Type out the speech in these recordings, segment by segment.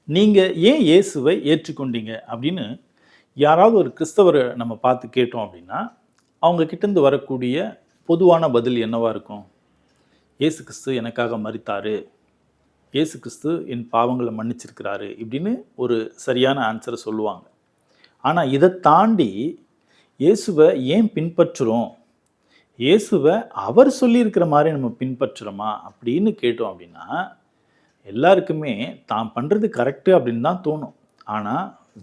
நீங்க ஏன் இயேசுவை ஏற்றுக்கொண்டீங்க? அப்படின்னு யாராவது ஒரு கிறிஸ்தவர நம்ம பார்த்து கேட்டோம் அப்படின்னா, அவங்க கிட்டேருந்து வரக்கூடிய பொதுவான பதில் என்னவா இருக்கும்? "இயேசு கிறிஸ்து எனக்காக மரித்தாரு. இயேசு கிறிஸ்து என் பாவங்கள மன்னிச்சிருக்கிறாரு." இப்படின்னு ஒரு சரியான ஆன்ஸர சொல்லுவாங்க. ஆனா இத தாண்டி இயேசுவ ஏன் பின்பற்றுறோம்? இயேசுவ அவர் சொல்லியிருக்கிற மாரி நம்ம பின்பற்றுறோமா? அப்படின்னு கேட்டோம் அப்படின்னா, எல்லாருக்குமே தான் பண்றது கரெக்ட்டு அப்படின்னு தான் தோணும். ஆனா,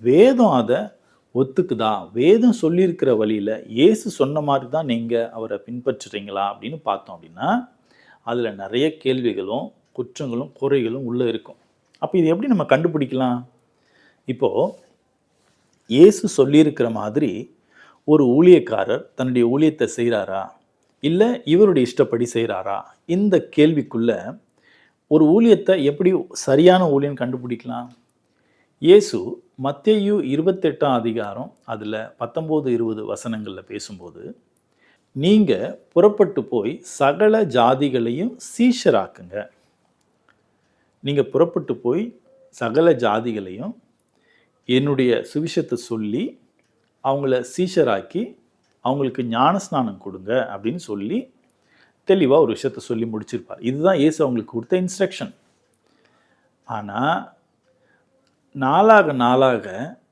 வேதம் அத ஒத்துக்குதா? வேதம் சொல்லியிருக்கிற வழியில, இயேசு சொன்ன மாரி தான் நீங்க அவர பின்பற்றுறீங்களா? அப்படின்னு பார்த்தோம் அப்படின்னா, அதுல நெறைய கேள்விகளும், குற்றங்களும், குறைகளும் உள்ள இருக்கும். அப்ப இத எப்படி நம்ம கண்டுபிடிக்கலாம்? இப்போ இயேசு சொல்லியிருக்கிற மாதிரி, ஒரு ஊழியக்காரர் தன்னுடைய ஊழியத்த செய்றாரா? இல்ல இவருடைய இஷ்டப்படி செய்றாரா? இந்த கேள்விக்குள்ள ஒரு ஊழியத்த எப்படி சரியான ஊழியன்னு கண்டுபிடிக்கலாம்? இயேசு மத்தேயு 28ஆம் அதிகாரம் அதுல 19, 20 வசனங்கள்ல பேசும்போது, "நீங்க புறப்பட்டு போய் சகல ஜாதிகளையும் சீஷராக்குங்க." நீங்க புறப்பட்டு போய் சகல ஜாதிகளையும் என்னுடைய சுவிசேஷத்த சொல்லி, அவங்கள சீஷராக்கி, அவங்களுக்கு ஞானஸ்நானம் குடுங்க அப்படின்னு சொல்லி, தெளிவா ஒரு விஷயத்த சொல்லி முடிச்சிருப்பார். இதுதான் இயேசு அவங்களுக்கு குடுத்த இன்ஸ்ட்ரக்ஷன். ஆனா, நாளாக நாளாக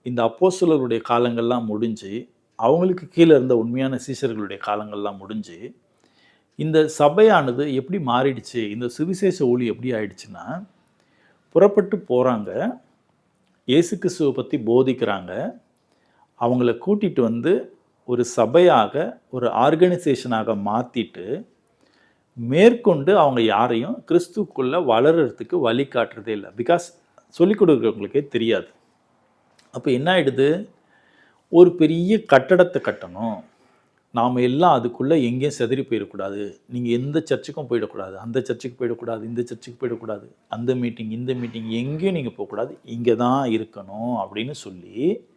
இந்த அப்போஸ்தலர்களுடைய காலங்கள்லாம் முடிஞ்சு, அவங்களுக்கு கீழ இருந்த உண்மையான சீஷர்களுடைய காலங்கள்லாம் முடிஞ்சு, இந்த சபையானது எப்படி மாறிடுச்சு? இந்த சுவிசேஷ ஊழியம் எப்படி ஆயிடுச்சுன்னா, புறப்பட்டு போறாங்க. இயேசு கிறிஸ்துவ பத்தி போதிக்கிறாங்க. அவங்கள கூட்டிட்டு வந்து ஒரு சபையாக, ஒரு ஆர்கனைசேஷனாக மாத்திட்டு, மேற்கொண்டு அவங்க யாரையும் கிறிஸ்துவுக்குள்ள வளர்றதுக்கு வழி காட்டுறதே இல்ல. பிகாஸ் சொல்லிக் குடுக்கிறவங்களுக்கே தெரியாது. அப்ப என்ன ஆயிடுது? ஒரு பெரிய கட்டடத்த கட்டணும். நாம எல்லாம் அதுக்குள்ள எங்கேயும் சிதறி போயிறக்கூடாது. நீங்க எந்த சர்ச்சுக்கும் போயிடக்கூடாது. அந்த சர்ச்சுக்கு போயிடக்கூடாது. இந்த சர்ச்சுக்கு போயிடக்கூடாது. அந்த மீட்டிங், இந்த மீட்டிங் எங்கேயும் நீங்க போக்கூடாது. இங்க தான் இருக்கணும் அப்படின்னு சொல்லி,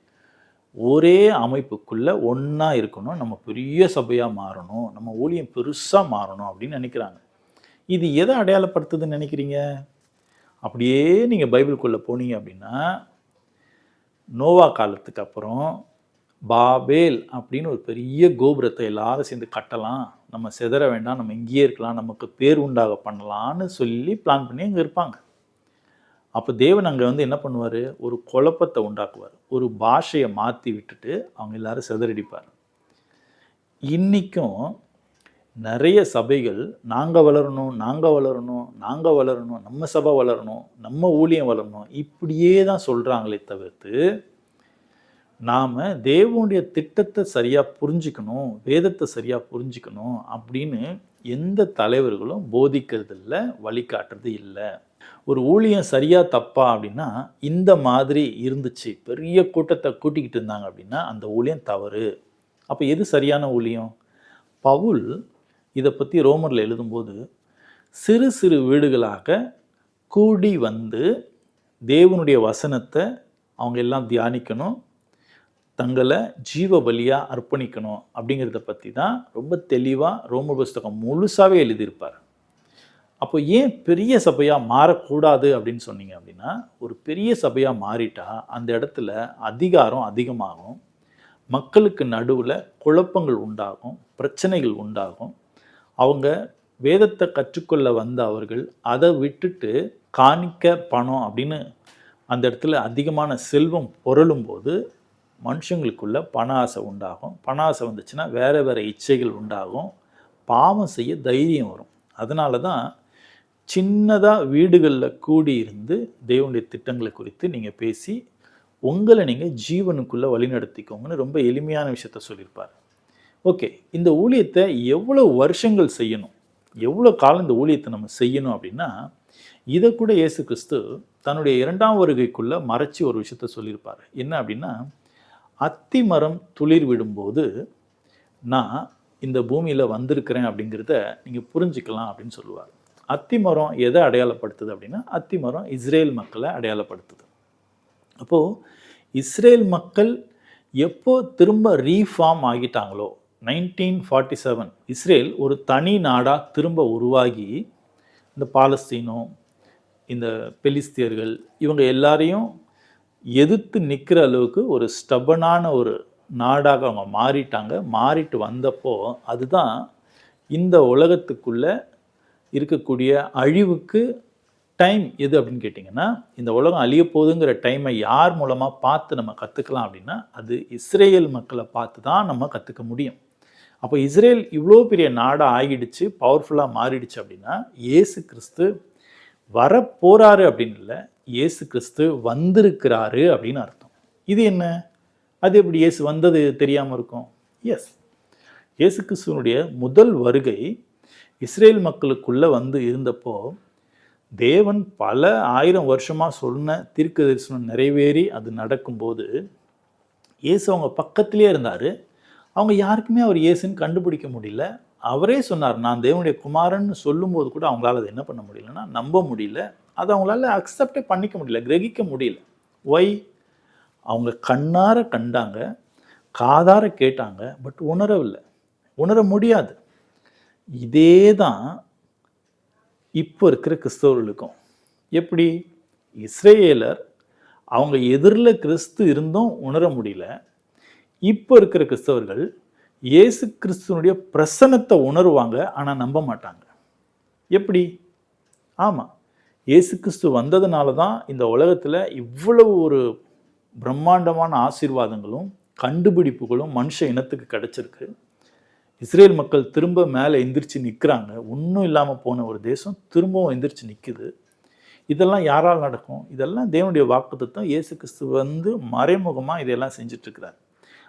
ஒரே அமைப்புக்குள்ள ஒண்ணா இருக்கணும். நம்ம பெரிய சபையா மாறணும். நம்ம ஊழியம் பெருசா மாறணும் அப்படின்னு நெனைக்கிறாங்க. இது எத அடையாளப்படுத்துதுன்னு நெனைக்கிறீங்க? அப்படியே நீங்க பைபிள்குள்ள போனீங்க அப்படின்னா, நோவா காலத்துக்கு அப்புறம் பாபேல் அப்படின்னு ஒரு பெரிய கோபுரத்த எல்லாரும் சேர்ந்து கட்டலாம். நம்ம சிதற வேண்டாம். நம்ம இங்கேயே இருக்கலாம். நமக்கு பேர் உண்டாக பண்ணலான்னு சொல்லி பிளான் பண்ணி அங்க இருப்பாங்க. அப்ப தேவன் அங்க வந்து என்ன பண்ணுவாரு? ஒரு குழப்பத்த உண்டாக்குவாரு. ஒரு பாஷைய மாத்தி விட்டுட்டு அவங்க எல்லாரும் சிதறடிப்பார். இன்னிக்கும் நெறைய சபைகள் நாங்க வளரணும், நாங்க வளரணும், நாங்க வளரணும், நம்ம சபை வளரணும், நம்ம ஊழியம் வளரணும் இப்படியே தான் சொல்றாங்களே தவிர்த்து, நாம தேவனுடைய திட்டத்த சரியா புரிஞ்சுக்கணும், வேதத்த சரியா புரிஞ்சுக்கணும் அப்படின்னு எந்த தலைவர்களும் போதிக்கிறது இல்ல, வழிகாட்டுறது இல்ல. ஒரு ஊழியம் சரியா தப்பா அப்படின்னா, இந்த மாதிரி இருந்துச்சு. பெரிய கூட்டத்த கூட்டிக்கிட்டு இருந்தாங்க அப்படின்னா, அந்த ஊழியம் தவறு. அப்ப எது சரியான ஊழியம்? பவுல் இத பத்தி ரோமர்ல எழுதும்போது, சிறு சிறு வீடுகளாக கூடி வந்து தேவனுடைய வசனத்த அவங்க எல்லாம் தியானிக்கணும். தங்கள ஜீவ பலியா அர்ப்பணிக்கணும் அப்படிங்கிறத பத்தி தான் ரொம்ப தெளிவா ரோமர் புஸ்தகம் முழுசாவே எழுதியிருப்பார். அப்போ ஏன் பெரிய சபையா மாறக்கூடாது அப்படின்னு சொன்னீங்க அப்படின்னா, ஒரு பெரிய சபையா மாறிட்டா அந்த இடத்துல அதிகாரம் அதிகமாகும். மக்களுக்கு நடுவுல குழப்பங்கள் உண்டாகும், பிரச்சனைகள் உண்டாகும். அவங்க வேதத்த கற்றுக்கொள்ள வந்த அவர்கள் அத விட்டுட்டு காணிக்க, பணம் அப்படின்னு அந்த இடத்துல அதிகமான செல்வம் பொரளும்போது, மனுஷங்களுக்குள்ள பண ஆசை உண்டாகும். பண ஆசை வந்துச்சுன்னா வேற வேற இச்சைகள் உண்டாகும். பாவம் செய்ய தைரியம் வரும். அதனால தான் சின்னதா வீடுகள்ல கூடியிருந்து தேவனுடைய திட்டங்கள குறித்து நீங்க பேசி, உங்கள நீங்க ஜீவனுக்குள்ள வழிநடத்திக்கோங்கன்னு ரொம்ப எளிமையான விஷயத்த சொல்லியிருப்பார். ஓகே. இந்த ஊழியத்த எவ்வளவு வருஷங்கள் செய்யணும்? எவ்வளோ காலம் இந்த ஊழியத்த நம்ம செய்யணும் அப்படின்னா, இத கூட இயேசு கிறிஸ்து தன்னுடைய 2ஆம் வருகைக்குள்ள மறைச்சு ஒரு விஷயத்த சொல்லியிருப்பாரு. என்ன அப்படின்னா, "அத்தி மரம் துளிர் விடும்போது, நான் இந்த பூமியில வந்திருக்கிறேன் அப்படிங்கிறத நீங்க புரிஞ்சுக்கலாம்" அப்படின்னு சொல்லுவார். அத்தி மரம் எத அடையாளப்படுத்துது அப்படின்னா, அத்தி மரம் இஸ்ரேல் மக்கள அடையாளப்படுத்துது. அப்போ இஸ்ரேல் மக்கள் எப்போ திரும்ப ரீஃபார்ம் ஆகிட்டாங்களோ, 1947 இஸ்ரேல் ஒரு தனி நாடா திரும்ப உருவாகி, இந்த பாலஸ்தீனம், இந்த பெலிஸ்தியர்கள் இவங்க எல்லாரையும் எதிர்த்து நிற்கிற அளவுக்கு ஒரு ஸ்டபனான ஒரு நாடாக அவங்க மாறிட்டாங்க. மாறிட்டு வந்தப்போ அதுதான் இந்த உலகத்துக்குள்ள இருக்கக்கூடிய அழிவுக்கு டைம் எது அப்படின்னு கேட்டிங்கன்னா, இந்த உலகம் அழிய போகுதுங்கிற டைமை யார் மூலமாக பார்த்து நம்ம கற்றுக்கலாம் அப்படின்னா, அது இஸ்ரேல் மக்களை பார்த்து தான் நம்ம கற்றுக்க முடியும். அப்போ இஸ்ரேல் இவ்வளோ பெரிய நாடாக ஆகிடுச்சு, பவர்ஃபுல்லாக மாறிடுச்சு அப்படின்னா, இயேசு கிறிஸ்து வரப்போறாரு அப்படின்னு இல்லை, இயேசு கிறிஸ்து வந்திருக்கிறாரு அப்படின்னு அர்த்தம். இது என்ன? அது எப்படி இயேசு வந்தது தெரியாமல் இருக்கும்? எஸ், இயேசு கிறிஸ்துவனுடைய முதல் வருகை இஸ்ரேல் மக்களுக்குள்ள வந்து இருந்தப்போ, தேவன் பல 1000 வருஷமா சொன்ன தீர்க்க தரிசனம் நிறைவேறி அது நடக்கும்போது, இயேசு அவங்க பக்கத்திலே இருந்தார். அவங்க யாருக்குமே அவர் இயேசுன்னு கண்டுபிடிக்க முடியல. அவரே சொன்னார், நான் தேவனுடைய குமாரன்னு சொல்லும்போது கூட அவங்களால அதை என்ன பண்ண முடியலன்னா, நம்ப முடியல. அதை அவங்களால அக்செப்டே பண்ணிக்க முடியல, கிரகிக்க முடியல. ஒய்? அவங்க கண்ணார கண்டாங்க, காதார கேட்டாங்க, பட் உணரவில்லை, உணர முடியாது. இதே தான் இப்போ இருக்கிற கிறிஸ்தவர்களுக்கும். எப்படி? இஸ்ரேலர் அவங்க எதிரில் கிறிஸ்து இருந்தும் உணர முடியல. இப்போ இருக்கிற கிறிஸ்தவர்கள் இயேசு கிறிஸ்துவனுடைய பிரசன்னத்தை உணருவாங்க, ஆனால் நம்ப மாட்டாங்க. எப்படி? ஆமாம், இயேசு கிறிஸ்து வந்ததுனால தான் இந்த உலகத்தில் இவ்வளவு ஒரு பிரம்மாண்டமான ஆசீர்வாதங்களும் கண்டுபிடிப்புகளும் மனுஷ இனத்துக்கு கிடைச்சிருக்கு. இஸ்ரேல் மக்கள் திரும்ப மேலே எந்திரிச்சு நிற்கிறாங்க. ஒன்றும் இல்லாமல் போன ஒரு தேசம் திரும்பவும் எந்திரிச்சு நிற்குது. இதெல்லாம் யாரால் நடக்கும்? இதெல்லாம் தேவனுடைய வாக்குத்தத்தம். இயேசு கிறிஸ்து வந்து மறைமுகமாக இதெல்லாம் செஞ்சிட்ருக்கிறார்.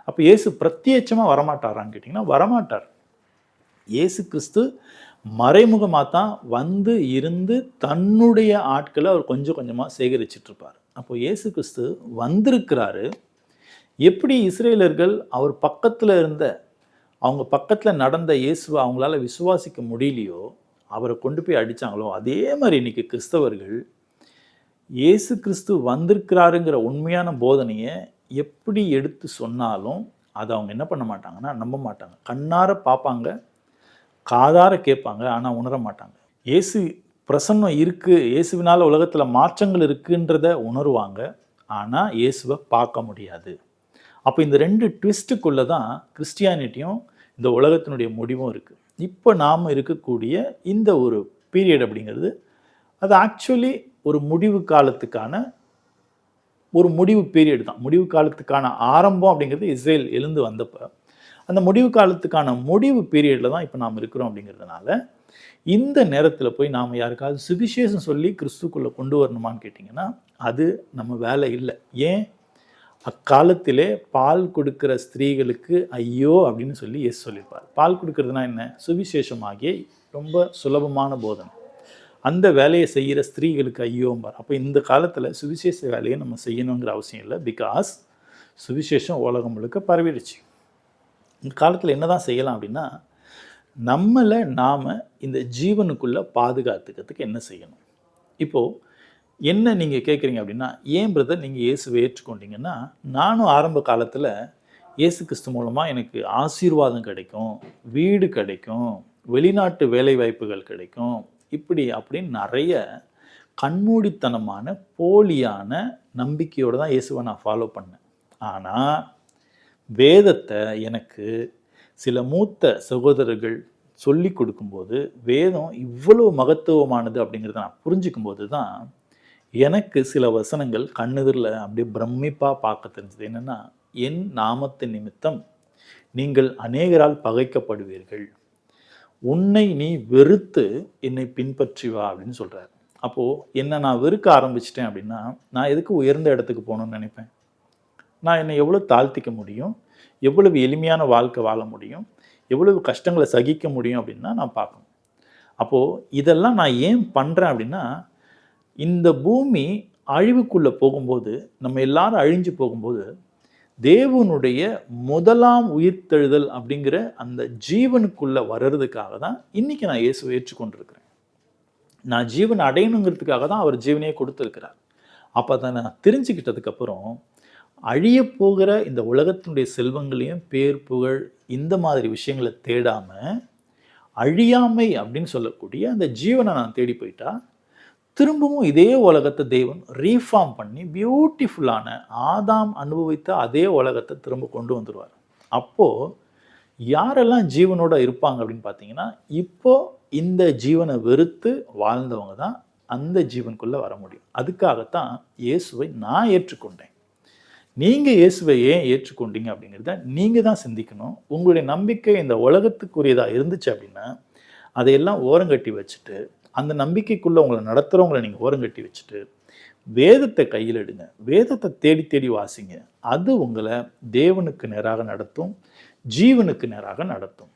அப்போ இயேசு பிரத்யட்சமாக வரமாட்டாரான்னு கேட்டிங்கன்னா, வரமாட்டார். இயேசு கிறிஸ்து மறைமுகமாக தான் வந்து இருந்து தன்னுடைய ஆட்களை அவர் கொஞ்சம் கொஞ்சமாக சேகரிச்சிட்ருப்பார். அப்போ இயேசு கிறிஸ்து வந்திருக்கிறாரு. எப்படி இஸ்ரேலர்கள் அவர் பக்கத்தில் இருந்த, அவங்க பக்கத்தில் நடந்த இயேசுவை அவங்களால விசுவாசிக்க முடியலையோ, அவரை கொண்டு போய் அடித்தாங்களோ, அதே மாதிரி இன்றைக்கி கிறிஸ்தவர்கள் இயேசு கிறிஸ்து வந்திருக்கிறாருங்கிற உண்மையான போதனையை எப்படி எடுத்து சொன்னாலும் அதை அவங்க என்ன பண்ண மாட்டாங்கன்னா, நம்ப மாட்டாங்க. கண்ணார பார்ப்பாங்க, காதார கேட்பாங்க, ஆனால் உணர மாட்டாங்க. இயேசு பிரசன்னம் இருக்குது, இயேசுவினால் உலகத்தில் மாற்றங்கள் இருக்குன்றத உணருவாங்க, ஆனால் இயேசுவை பார்க்க முடியாது. அப்போ இந்த 2 ட்விஸ்ட்டுக்குள்ளே தான் கிறிஸ்டியானிட்டியும் இந்த உலகத்தினுடைய முடிவும் இருக்குது. இப்போ நாம் இருக்கக்கூடிய இந்த ஒரு பீரியட் அப்படிங்கிறது, அது ஆக்சுவலி ஒரு முடிவு காலத்துக்கான ஒரு முடிவு பீரியட் தான். முடிவு காலத்துக்கான ஆரம்பம் அப்படிங்கிறது இஸ்ரேல் எழுந்து வந்தப்போ, அந்த முடிவு காலத்துக்கான முடிவு பீரியடில் தான் இப்போ நாம் இருக்கிறோம். அப்படிங்கிறதுனால இந்த நேரத்தில் போய் நாம் யாருக்காவது சுவிசேஷம் சொல்லி கிறிஸ்துக்குள்ளே கொண்டு வரணுமான்னு கேட்டிங்கன்னா, அது நம்ம வேலை இல்லை. ஏன்? அக்காலத்திலே பால் கொடுக்கிற ஸ்திரீகளுக்கு ஐயோ அப்படின்னு சொல்லி இயேசு சொல்லியிருப்பார். பால் கொடுக்கறதுனா என்ன? சுவிசேஷமாகிய ரொம்ப சுலபமான போதனை. அந்த வேலையை செய்கிற ஸ்திரீகளுக்கு ஐயோம்பார். அப்போ இந்த காலத்தில் சுவிசேஷ வேலையை நம்ம செய்யணுங்கிற அவசியம் இல்லை. பிகாஸ் சுவிசேஷம் உலகம் முழுக்க பரவிடுச்சு. இந்த காலத்தில் என்ன தான் செய்யலாம் அப்படின்னா, நம்மளை நாம் இந்த ஜீவனுக்குள்ளே பாதுகாத்துக்கிறதுக்கு என்ன செய்யணும்? இப்போது என்ன நீங்கள் கேட்குறீங்க அப்படின்னா, ஏன் பிரதர் நீங்கள் இயேசுவை ஏற்றுக்கொண்டீங்கன்னா, நானும் ஆரம்ப காலத்தில் இயேசு கிறிஸ்து மூலமாக எனக்கு ஆசீர்வாதம் கிடைக்கும், வீடு கிடைக்கும், வெளிநாட்டு வேலைவாய்ப்புகள் கிடைக்கும், இப்படி அப்படின்னு நிறைய கண்மூடித்தனமான போலியான நம்பிக்கையோடு தான் இயேசுவை நான் ஃபாலோ பண்ணேன். ஆனால் வேதத்தை எனக்கு சில மூத்த சகோதரர்கள் சொல்லி கொடுக்கும்போது, வேதம் இவ்வளோ மகத்துவமானது அப்படிங்கிறத நான் புரிஞ்சுக்கும்போது தான் எனக்கு சில வசனங்கள் கண்ணெதிரில் அப்படியே பிரமிப்பாக பார்க்க தெரிஞ்சது. என்னென்னா, என் நாமத்தின் நிமித்தம் நீங்கள் அநேகரால் பகைக்கப்படுவீர்கள், உன்னை நீ வெறுத்து என்னை பின்பற்றி வா அப்படின்னு சொல்கிறார். அப்போது என்னை நான் வெறுக்க ஆரம்பிச்சிட்டேன் அப்படின்னா, நான் எதுக்கு உயர்ந்த இடத்துக்கு போகணுன்னு நினைப்பேன்? நான் என்னை எவ்வளோ தாழ்த்திக்க முடியும், எவ்வளவு எளிமையான வாழ்க்கை வாழ முடியும், எவ்வளவு கஷ்டங்களை சகிக்க முடியும் அப்படின்னு தான் நான் பார்க்கணும். அப்போது இதெல்லாம் நான் ஏன் பண்ணுறேன் அப்படின்னா, இந்த பூமி அழிவுக்குள்ளே போகும்போது, நம்ம எல்லாரும் அழிஞ்சு போகும்போது, தேவனுடைய முதலாம் உயிர்த்தெழுதல் அப்படிங்கிற அந்த ஜீவனுக்குள்ளே வர்றதுக்காக தான் இன்றைக்கி நான் இயேசுவை ஏற்றுக்கொண்டிருக்கிறேன். நான் ஜீவனை அடையணுங்கிறதுக்காக தான் அவர் ஜீவனையே கொடுத்துருக்கிறார். அப்போ அதை நான் தெரிஞ்சுக்கிட்டதுக்கப்புறம், அழிய போகிற இந்த உலகத்தினுடைய செல்வங்களையும் பேர் புகழ் இந்த மாதிரி விஷயங்களை தேடாமல், அழியாமை அப்படின்னு சொல்லக்கூடிய அந்த ஜீவனை நான் தேடி போயிட்டா, திரும்பவும் இதே உலகத்தை தேவன் ரீஃபார்ம் பண்ணி பியூட்டிஃபுல்லான ஆதாம் அனுபவித்த அதே உலகத்தை திரும்ப கொண்டு வந்துருவார். அப்போ யாரெல்லாம் ஜீவனோட இருப்பாங்க அப்படின்னு பார்த்தீங்கன்னா, இப்போ இந்த ஜீவனை வெறுத்து வாழ்ந்தவங்க தான் அந்த ஜீவனுக்குள்ள வர முடியும். அதுக்காகத்தான் இயேசுவை நான் ஏற்றுக்கொண்டேன். நீங்க இயேசுவை ஏன் ஏற்றுக்கொண்டீங்க அப்படிங்கிறத நீங்க தான் சிந்திக்கணும். உங்களுடைய நம்பிக்கை இந்த உலகத்துக்குரியதா இருந்துச்சு அப்படின்னா, அதையெல்லாம் ஓரங்கட்டி வச்சுட்டு, அந்த நம்பிக்கைக்குள்ள உங்கள நடத்துறவங்கள நீங்க ஓரங்கட்டி வச்சுட்டு, வேதத்தை கையில் எடுங்க. வேதத்தை தேடி தேடி வாசிங்க. அது உங்கள தேவனுக்கு நேராக நடத்தும், ஜீவனுக்கு நேராக நடத்தும்.